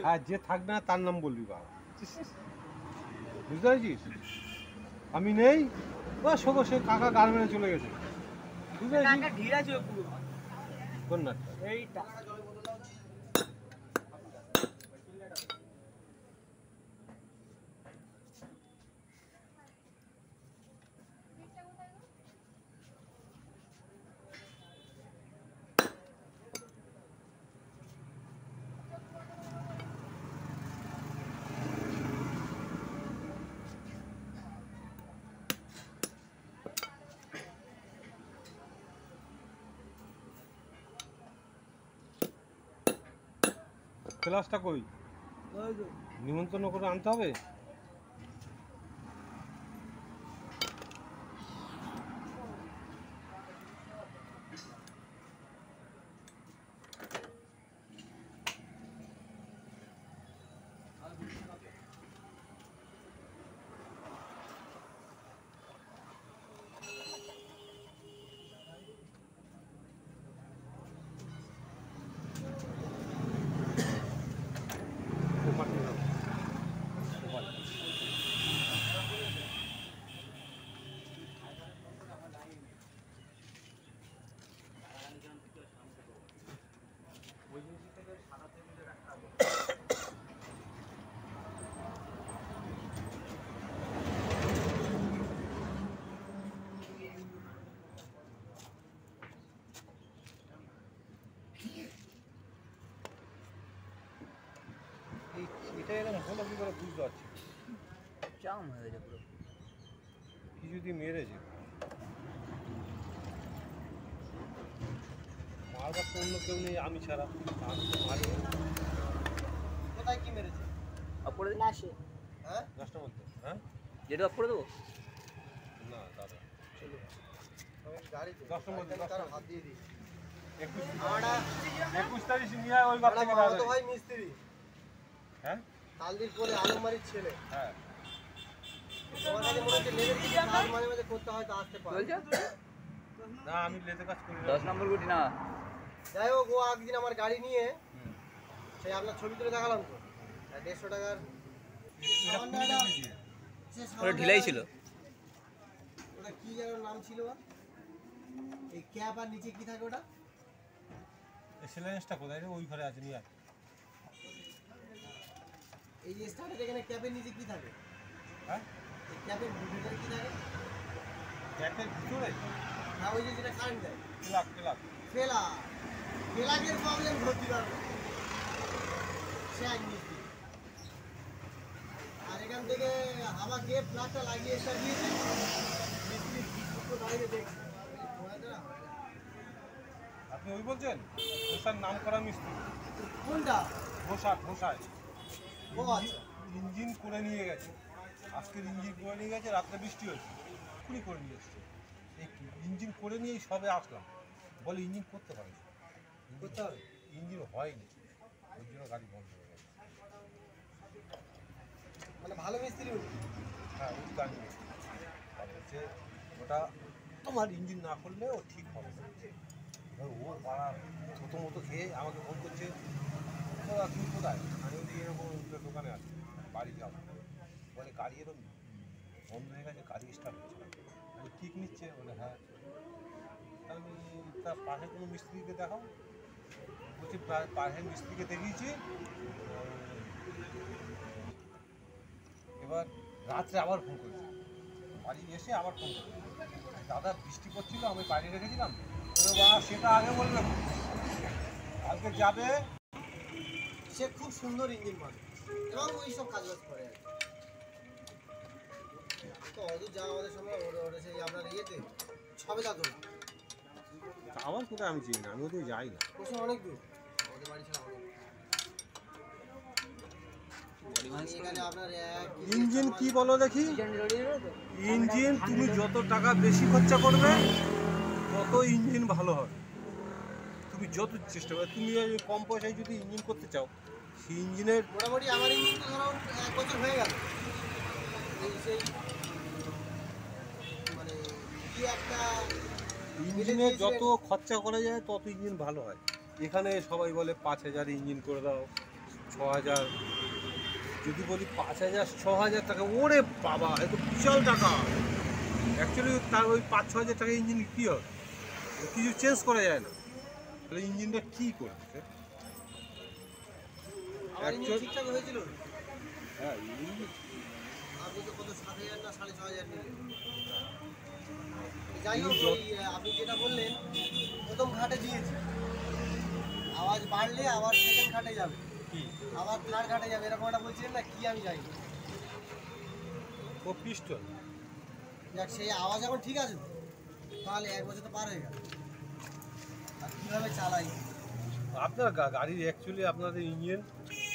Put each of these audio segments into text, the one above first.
হ্যাঁ, যে থাকবে না তার নাম বলবি বাবা, বুঝতে পেরেছিস? আমি নেই, ও শোকো সে কাকা গার্মেন্টে চলে গেছে, বুঝতে পেরেছিস? কোন নাটটা? এইটা ক্লাসটা কই? নিমন্ত্রণ করে আনতে হবে। এটা এরকম হলো কি করে বুঝতে পারছি? জাম হয়ে গেছে পুরো। কি যদি মেরেছে মারবার তো অন্য কেউ নেই আমি ছাড়া, আমি তো মারি। কোথায় কি মেরেছে? অপরে দিন আসে। হ্যাঁ? গাছটার মধ্যে, হ্যাঁ? যেটা অপরে দেবো? না দাদা, চলো। আমি গাড়িতে গাছটার মধ্যে তার হাত দিয়ে দিই। 21 তারিখ নিয়ে ওই গাছ থেকে আমার তো ভাই মিস্ত্রি। হ্যাঁ? তালদির পরে আলমারির ছেলে। হ্যাঁ। তোমার কাছে মনে হচ্ছে লেদের কিছু কাজ মাঝে মাঝে করতে হয় তো আসতে পারে। না আমি লেতে কাজ করি না। 10 নম্বর গুটি না। যাই হোক ও একদিন আমার গাড়ি নিয়ে সেই আপনার ছবি তুলে দেখালাম তো 150 টাকার ওটা ঢিলাই ছিল। ওটা কি যেন নাম ছিল এই ক্যাপ আর নিচে কি থাকে ওটা? এই সিলেন্সটা কোথায় রে? ওই ঘরে আছে, নিয়ে আয়। এই যে স্টার্টের এখানে ক্যাপের নিচে কি থাকে? হ্যাঁ? এই ক্যাপের ভিতরে কি থাকে? ক্যাপের ভিতরে না ওই যে যেটা কারেন্ট দেয় ক্লাক ফেলাকের প্রবলেম ধরতে পারবে সে এক মিস্ত্রি। আর এখান থেকে হাওয়া গিয়ে প্লাগটা লাগিয়ে এসে দিয়েছে মিস্ত্রি দুটো দাঁড়িয়ে দেখছে। আপনি ওই বলছেন ঘোষার নাম করা মিস্ত্রি? কোনটা? ঘোষায় ও আচ্ছা। ইঞ্জিন করে নিয়ে গেছে, আজকের ইঞ্জিন করে নিয়ে গেছে, রাত্রে বৃষ্টি হয়েছে, এক্ষুনি করে নিয়ে এসছে। এই ইঞ্জিন করে নিয়েই সবে আসলাম, বলে ইঞ্জিন করতে পারে না, করতে হবে। ইঞ্জিন হয়নি, ওই জন্য গাড়ি বন্ধ হয়ে গেছে। মানে ভালো মিস্ত্রি উনি। হ্যাঁ ওই গাড়ি বলছে ওটা তোমার ইঞ্জিন না করলে ও ঠিক হবে না। এবার ও পাড়া মতো খেয়ে আমাকে ফোন করছে, দাদা তুমি কোথায়? আমি বলি এরকম দোকানে আছি, বাড়ি যাবো। বলে গাড়ি এরকম বন্ধ হয়ে গেছে, গাড়ি স্টার্ট হচ্ছে না। আমি ঠিক নিচ্ছে? বলে হ্যাঁ। আমি তার পাশে কোনো মিস্ত্রিকে দেখাও। বলছি পাশে মিস্ত্রিকে দেখিয়েছি, এবার রাত্রে আবার ফোন করেছি, বাড়ি এসে আবার ফোন করেছি, দাদা বৃষ্টি পড়ছিল আমি বাইরে রেখেছিলাম। সেটা আগে বলবে, কালকে যাবে। সে খুব সুন্দর ইঞ্জিন মানে এবং ওই সব কাজ করে তো অদূর যাওয়া আমাদের সময় ওরে সেই আপনার ইয়েতে সবে যা দূর আমার কোথায় আমি চিনি না, আমি ওদের যাই না। ওসব অনেক দূর আমাদের বাড়ি ছাড়া অনেক। এখানে আপনার ইঞ্জিন কি বলো দেখি? ইঞ্জিন তুমি যত টাকা বেশি খরচা করবে তত ইঞ্জিন ভালো হবে। তুমি যত চেষ্টা করবে, তুমি কম পয়সায় যদি ইঞ্জিন করতে চাও, সেই ইঞ্জিনের মোটামুটি আমার ইঞ্জিন তো ধরুন 1 বছর হয়ে গেল। সেই মানে কি একটা ইঞ্জিনে যত খরচা করা যায় তত ইঞ্জিন ভালো হয়। এখানে সবাই বলে 5000 ইঞ্জিন করে দাও, 6,000, যদি বলি 5,000 6,000 টাকা, ওরে বাবা এ তো বিশাল টাকা। অ্যাকচুয়ালি তার ওই 5-6 হাজার টাকা ইঞ্জিন কী হয়, কিছু চেঞ্জ করা যায় না, তাহলে ইঞ্জিনটা কী করছে? আমার ইঞ্জিন Actual- ঠিকঠাক হয়েছিল। হ্যাঁ ইঞ্জিন আপনি তো কত 7,000 না 6,500 নিলেন। যাই হোক, কিন্তু ওই আপনি যেটা বললেন প্রথম ঘাটে দিয়েছি, আওয়াজ বাড়লে আবার সেকেন্ড ঘাটে যাবে, কি আবার থার্ড ঘাটে যাবে, এরকম একটা বলছিলেন না, কি আমি জানি না। ও পিস্টন। দেখ সেই আওয়াজ এখন ঠিক আছে তো, তাহলে 1 বছর তো পার হয়ে গেল। আর কীভাবে চালাই? আপনার গাড়ির অ্যাকচুয়ালি আপনাদের ইঞ্জিন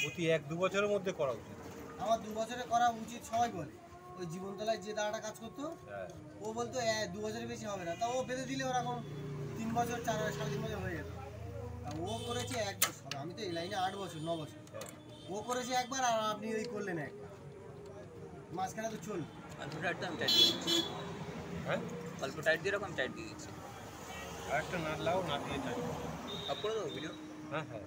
প্রতি 1-2 বছরের মধ্যে করা উচিত। আমার 2 বছরে করা উচিত সবাই বলে। ওই জীবনতলায় যে দাদাটা কাজ করতো, হ্যাঁ ও বলতো 2 বছরের বেশি হবে না, তা ও বেঁধে দিলে ওরকম 3 বছর 3.5 বছর হয়ে যেত। আর ও করেছে 1 বছর, আমি তো এই লাইনে 8 বছর 9 বছর। হ্যাঁ। ও করেছে একবার আর আপনি ওই করলেন একবার, মাঝখানে তো চলবে। অল্প টাইট তো আমি টাইট দিয়ে দিচ্ছি, হ্যাঁ অল্প টাইট দিয়ে এরকম টাইট দিয়ে দিচ্ছি। আর একটা নাট লাও, না দিয়ে চাই। আপ করে দেবো ভিডিও। হ্যাঁ হ্যাঁ